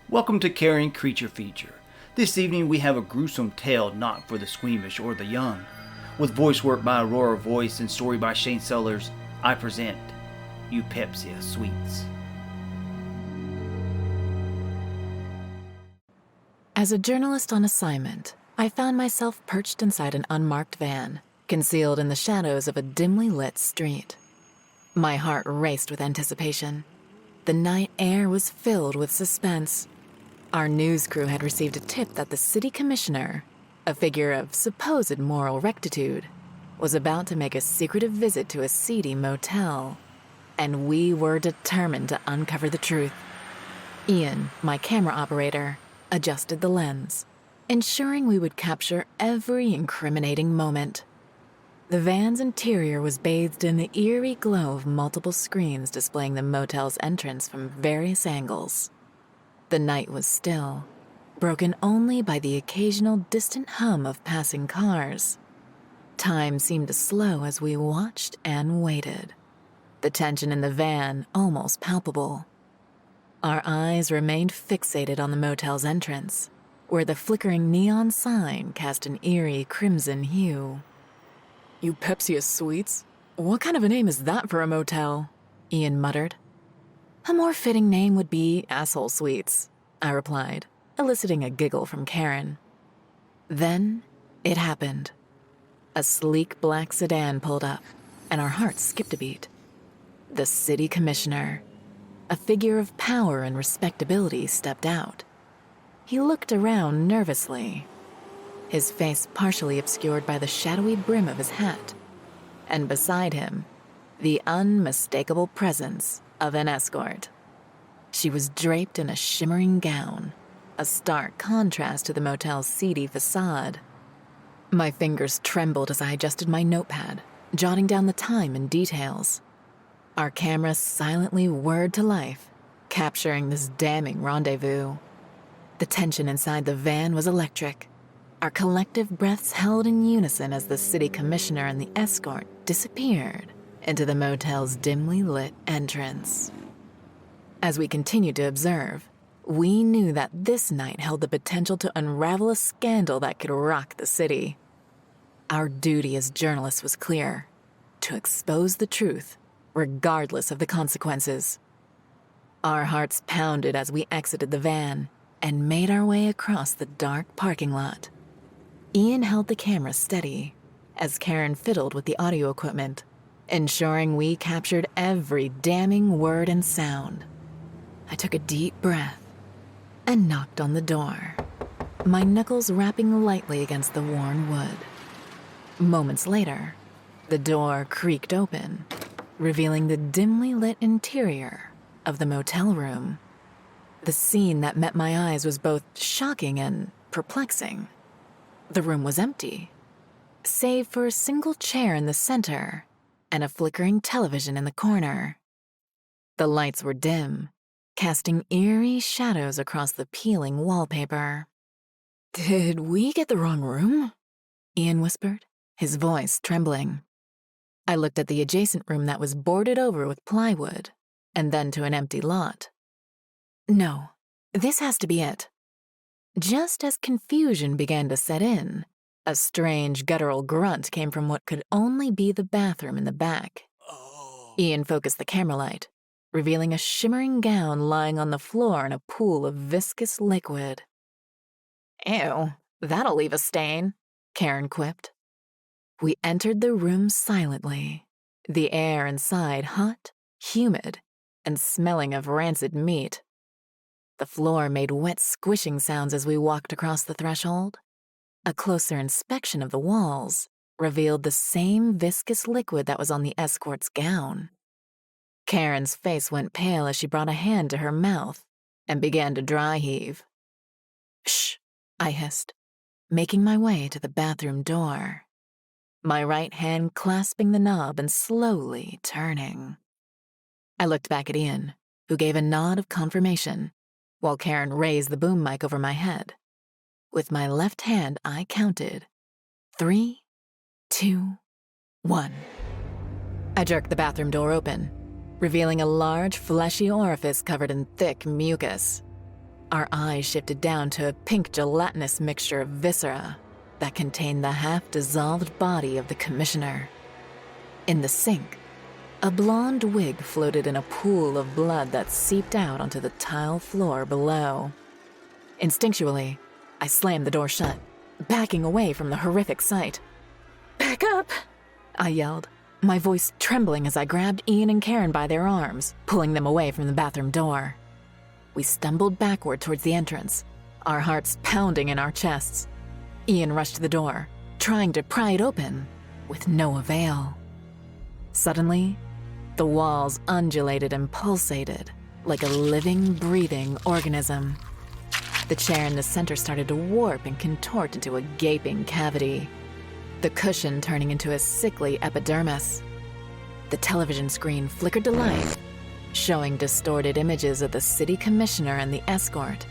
Welcome to Carrion Creature Feature. This evening we have a gruesome tale not for the squeamish or the young. With voice work by Auravoice and story by Shane Sellers, I present Eupepsia Suites. As a journalist on assignment, I found myself perched inside an unmarked van, concealed in the shadows of a dimly lit street. My heart raced with anticipation. The night air was filled with suspense. Our news crew had received a tip that the city commissioner, a figure of supposed moral rectitude, was about to make a secretive visit to a seedy motel, and we were determined to uncover the truth. Ian, my camera operator, adjusted the lens, ensuring we would capture every incriminating moment. The van's interior was bathed in the eerie glow of multiple screens displaying the motel's entrance from various angles. The night was still, broken only by the occasional distant hum of passing cars. Time seemed to slow as we watched and waited, the tension in the van almost palpable. Our eyes remained fixated on the motel's entrance, where the flickering neon sign cast an eerie crimson hue. "Eupepsia Suites? What kind of a name is that for a motel?" Ian muttered. "A more fitting name would be Asshole Suites," I replied, eliciting a giggle from Karen. Then it happened. A sleek black sedan pulled up, and our hearts skipped a beat. The city commissioner, a figure of power and respectability, stepped out. He looked around nervously, his face partially obscured by the shadowy brim of his hat, and beside him, the unmistakable presence of an escort. She was draped in a shimmering gown, a stark contrast to the motel's seedy facade. My fingers trembled as I adjusted my notepad, jotting down the time and details. Our camera silently whirred to life, capturing this damning rendezvous. The tension inside the van was electric. Our collective breaths held in unison as the city commissioner and the escort disappeared into the motel's dimly lit entrance. As we continued to observe, we knew that this night held the potential to unravel a scandal that could rock the city. Our duty as journalists was clear: to expose the truth, regardless of the consequences. Our hearts pounded as we exited the van and made our way across the dark parking lot. Ian held the camera steady as Karen fiddled with the audio equipment, ensuring we captured every damning word and sound. I took a deep breath and knocked on the door, my knuckles rapping lightly against the worn wood. Moments later, the door creaked open, revealing the dimly lit interior of the motel room. The scene that met my eyes was both shocking and perplexing. The room was empty, save for a single chair in the center and a flickering television in the corner. The lights were dim, casting eerie shadows across the peeling wallpaper. "Did we get the wrong room?" Ian whispered, his voice trembling. I looked at the adjacent room that was boarded over with plywood, and then to an empty lot. "No, this has to be it." Just as confusion began to set in, a strange guttural grunt came from what could only be the bathroom in the back. Ian focused the camera light, revealing a shimmering gown lying on the floor in a pool of viscous liquid. "Ew, that'll leave a stain," Karen quipped. We entered the room silently, the air inside hot, humid, and smelling of rancid meat. The floor made wet squishing sounds as we walked across the threshold. A closer inspection of the walls revealed the same viscous liquid that was on the escort's gown. Karen's face went pale as she brought a hand to her mouth and began to dry heave. "Shh," I hissed, making my way to the bathroom door, my right hand clasping the knob and slowly turning. I looked back at Ian, who gave a nod of confirmation, while Karen raised the boom mic over my head. With my left hand, I counted 3, 2, 1. I jerked the bathroom door open, revealing a large, fleshy orifice covered in thick mucus. Our eyes shifted down to a pink gelatinous mixture of viscera that contained the half-dissolved body of the commissioner. In the sink, a blonde wig floated in a pool of blood that seeped out onto the tile floor below. Instinctually, I slammed the door shut, backing away from the horrific sight. "Back up!" I yelled, my voice trembling as I grabbed Ian and Karen by their arms, pulling them away from the bathroom door. We stumbled backward towards the entrance, our hearts pounding in our chests. Ian rushed to the door, trying to pry it open, with no avail. Suddenly, the walls undulated and pulsated like a living, breathing organism. The chair in the center started to warp and contort into a gaping cavity, the cushion turning into a sickly epidermis. The television screen flickered to life, showing distorted images of the city commissioner and the escort,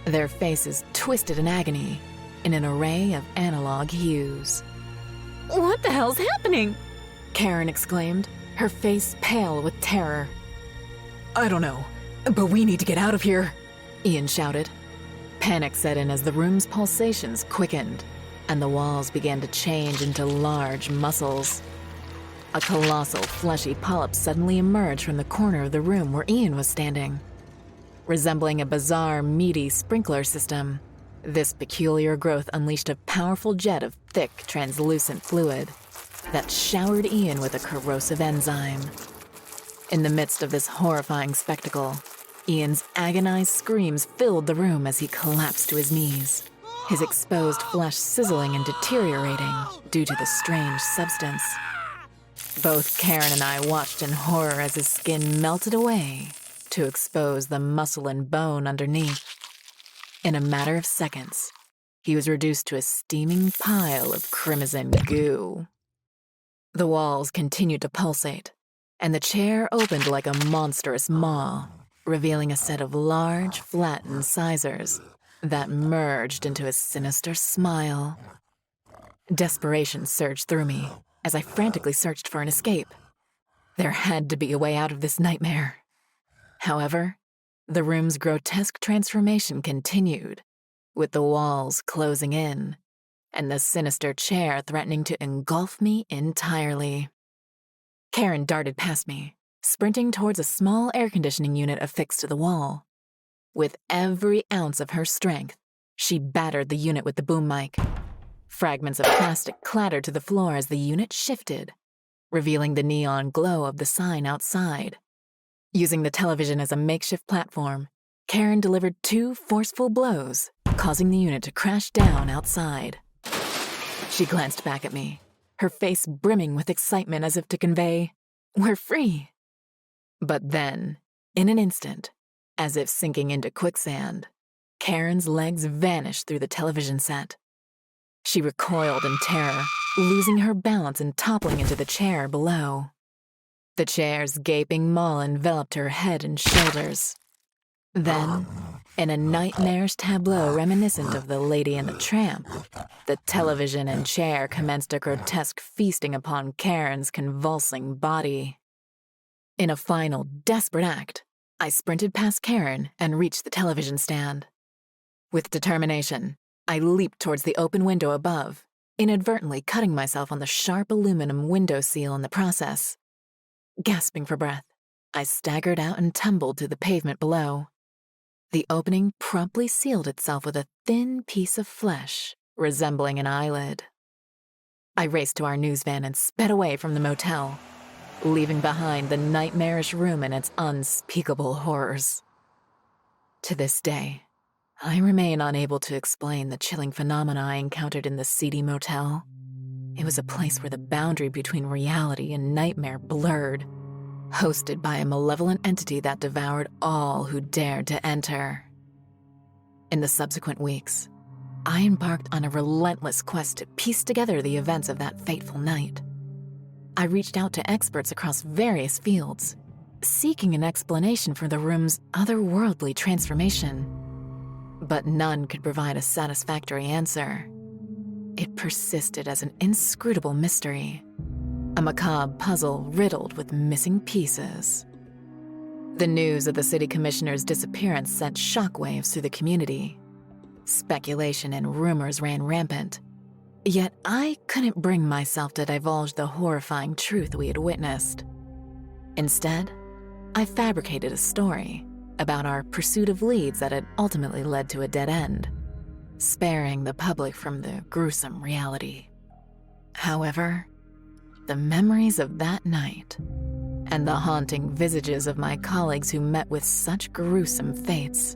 their faces twisted in agony in an array of analog hues. "What the hell's happening?" Karen exclaimed, her face pale with terror. "I don't know, but we need to get out of here," Ian shouted. Panic set in as the room's pulsations quickened, and the walls began to change into large muscles. A colossal, fleshy polyp suddenly emerged from the corner of the room where Ian was standing. Resembling a bizarre, meaty sprinkler system, this peculiar growth unleashed a powerful jet of thick, translucent fluid that showered Ian with a corrosive enzyme. In the midst of this horrifying spectacle, Ian's agonized screams filled the room as he collapsed to his knees, his exposed flesh sizzling and deteriorating due to the strange substance. Both Karen and I watched in horror as his skin melted away to expose the muscle and bone underneath. In a matter of seconds, he was reduced to a steaming pile of crimson goo. The walls continued to pulsate, and the chair opened like a monstrous maw, revealing a set of large, flattened incisors that merged into a sinister smile. Desperation surged through me as I frantically searched for an escape. There had to be a way out of this nightmare. However, the room's grotesque transformation continued, with the walls closing in and the sinister chair threatening to engulf me entirely. Karen darted past me, sprinting towards a small air conditioning unit affixed to the wall. With every ounce of her strength, she battered the unit with the boom mic. Fragments of plastic clattered to the floor as the unit shifted, revealing the neon glow of the sign outside. Using the television as a makeshift platform, Karen delivered 2 forceful blows, causing the unit to crash down outside. She glanced back at me, her face brimming with excitement as if to convey, "We're free." But then, in an instant, as if sinking into quicksand, Karen's legs vanished through the television set. She recoiled in terror, losing her balance and toppling into the chair below. The chair's gaping maw enveloped her head and shoulders. Then, in a nightmarish tableau reminiscent of the Lady and the Tramp, the television and chair commenced a grotesque feasting upon Karen's convulsing body. In a final, desperate act, I sprinted past Karen and reached the television stand. With determination, I leaped towards the open window above, inadvertently cutting myself on the sharp aluminum window seal in the process. Gasping for breath, I staggered out and tumbled to the pavement below. The opening promptly sealed itself with a thin piece of flesh resembling an eyelid. I raced to our news van and sped away from the motel, leaving behind the nightmarish room and its unspeakable horrors. To this day, I remain unable to explain the chilling phenomena I encountered in the seedy motel. It was a place where the boundary between reality and nightmare blurred, hosted by a malevolent entity that devoured all who dared to enter. In the subsequent weeks, I embarked on a relentless quest to piece together the events of that fateful night. I reached out to experts across various fields, seeking an explanation for the room's otherworldly transformation. But none could provide a satisfactory answer. It persisted as an inscrutable mystery, a macabre puzzle riddled with missing pieces. The news of the city commissioner's disappearance sent shockwaves through the community. Speculation and rumors ran rampant. Yet I couldn't bring myself to divulge the horrifying truth we had witnessed. Instead, I fabricated a story about our pursuit of leads that had ultimately led to a dead end, sparing the public from the gruesome reality. However, the memories of that night and the haunting visages of my colleagues who met with such gruesome fates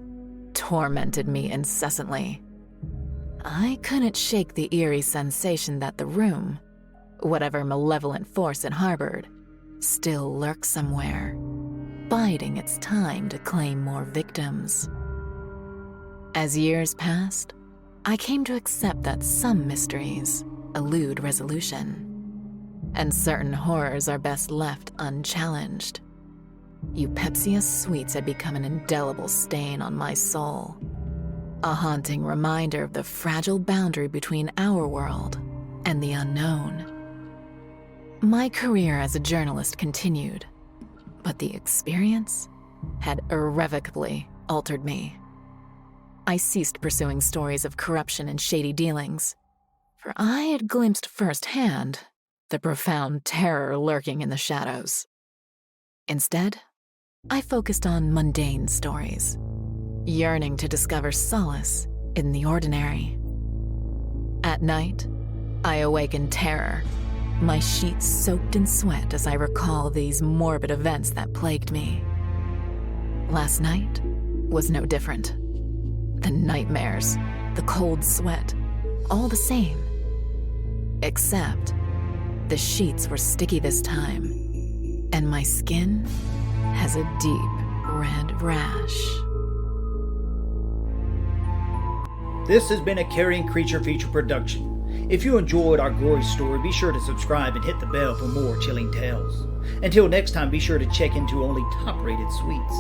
tormented me incessantly. I couldn't shake the eerie sensation that the room, whatever malevolent force it harbored, still lurked somewhere, biding its time to claim more victims. As years passed, I came to accept that some mysteries elude resolution, and certain horrors are best left unchallenged. Eupepsia Suites had become an indelible stain on my soul, a haunting reminder of the fragile boundary between our world and the unknown. My career as a journalist continued, but the experience had irrevocably altered me. I ceased pursuing stories of corruption and shady dealings, for I had glimpsed firsthand the profound terror lurking in the shadows. Instead, I focused on mundane stories, yearning to discover solace in the ordinary. At night, I awake in terror, my sheets soaked in sweat as I recall these morbid events that plagued me. Last night was no different. The nightmares, the cold sweat, all the same. Except the sheets were sticky this time, and my skin has a deep red rash. This has been a Carrion Creature Feature production. If you enjoyed our gory story, be sure to subscribe and hit the bell for more chilling tales. Until next time, be sure to check into only top-rated suites.